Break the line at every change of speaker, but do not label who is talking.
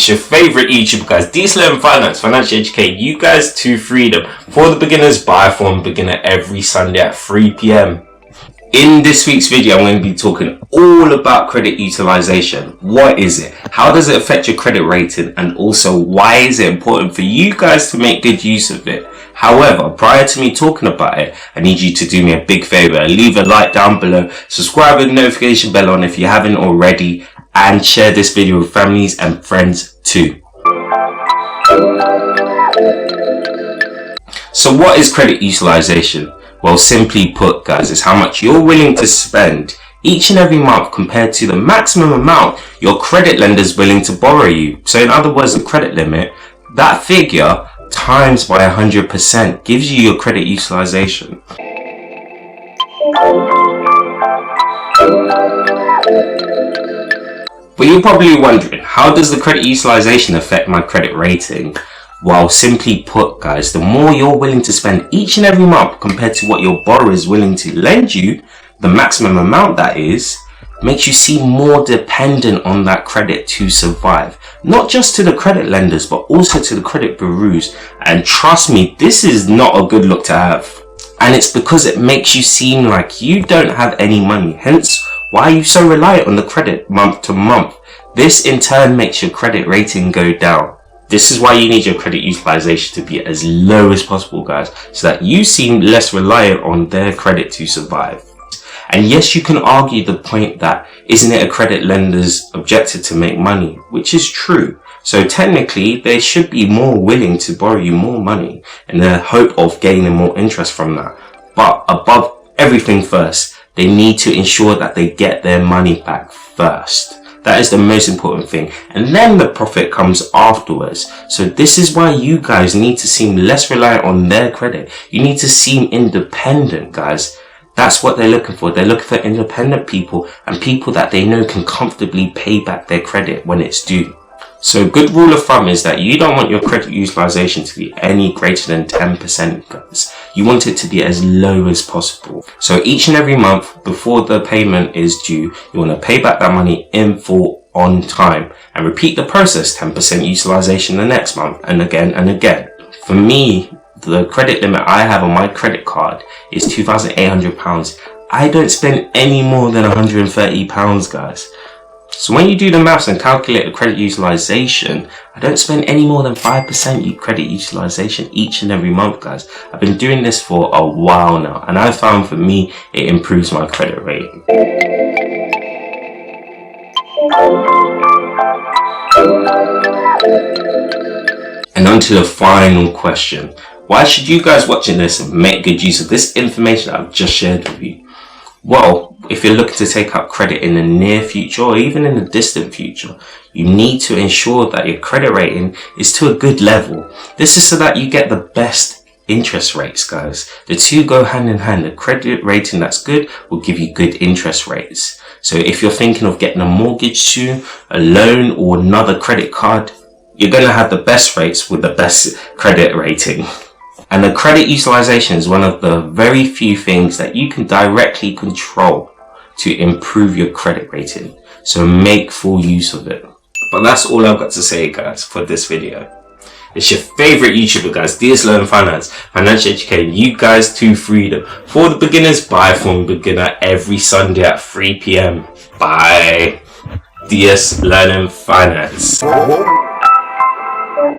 It's your favorite YouTuber, guys. Learn Finance, Financial Educate you guys to freedom. For the beginners, by From Beginner every Sunday at 3 p.m. In this week's video, I'm going to be talking all about credit utilization. What is it? How does it affect your credit rating? And also, why is it important for you guys to make good use of it? However, prior to me talking about it, I need you to do me a big favor. Leave a like down below, subscribe with the notification bell on if you haven't already, and share this video with families and friends too. So what is credit utilization? Well, simply put, guys, it's how much you're willing to spend each and every month compared to the maximum amount your credit lender is willing to borrow you. So in other words, the credit limit, that figure times by 100% gives you your credit utilization. But you're probably wondering, how does the credit utilization affect my credit rating? Well, simply put, guys, the more you're willing to spend each and every month compared to what your borrower is willing to lend you, the maximum amount that is, makes you seem more dependent on that credit to survive. Not just to the credit lenders, but also to the credit bureaus. And trust me, this is not a good look to have. And it's because it makes you seem like you don't have any money. Hence, why are you so reliant on the credit month to month? This in turn makes your credit rating go down. This is why you need your credit utilization to be as low as possible, guys, so that you seem less reliant on their credit to survive. And yes, you can argue the point that isn't it a credit lender's objective to make money, which is true. So technically, they should be more willing to borrow you more money in the hope of gaining more interest from that. But above everything first, they need to ensure that they get their money back first. That is the most important thing. And then the profit comes afterwards. So this is why you guys need to seem less reliant on their credit. You need to seem independent, guys. That's what they're looking for. They're looking for independent people and people that they know can comfortably pay back their credit when it's due. So a good rule of thumb is that you don't want your credit utilization to be any greater than 10%, guys. You want it to be as low as possible. So each and every month before the payment is due, you want to pay back that money in full on time and repeat the process, 10% utilization the next month and again and again. For me, the credit limit I have on my credit card is £2,800. I don't spend any more than £130, guys. So when you do the maths and calculate the credit utilization, I don't spend any more than 5% credit utilization each and every month, guys. I've been doing this for a while now, and I found for me, it improves my credit rating. And on to the final question. Why should you guys watching this make good use of this information that I've just shared with you? Well, if you're looking to take up credit in the near future or even in the distant future, you need to ensure that your credit rating is to a good level. This is so that you get the best interest rates, guys. The two go hand in hand. The credit rating that's good will give you good interest rates. So if you're thinking of getting a mortgage soon, a loan, or another credit card, you're going to have the best rates with the best credit rating. And the credit utilization is one of the very few things that you can directly control to improve your credit rating. So make full use of it. But that's all I've got to say, guys, for this video. It's your favorite YouTuber, guys, Learn Finance, Financial Educate you guys to freedom. For the beginners, by From Beginner every Sunday at 3 p.m. Bye. Learn Finance.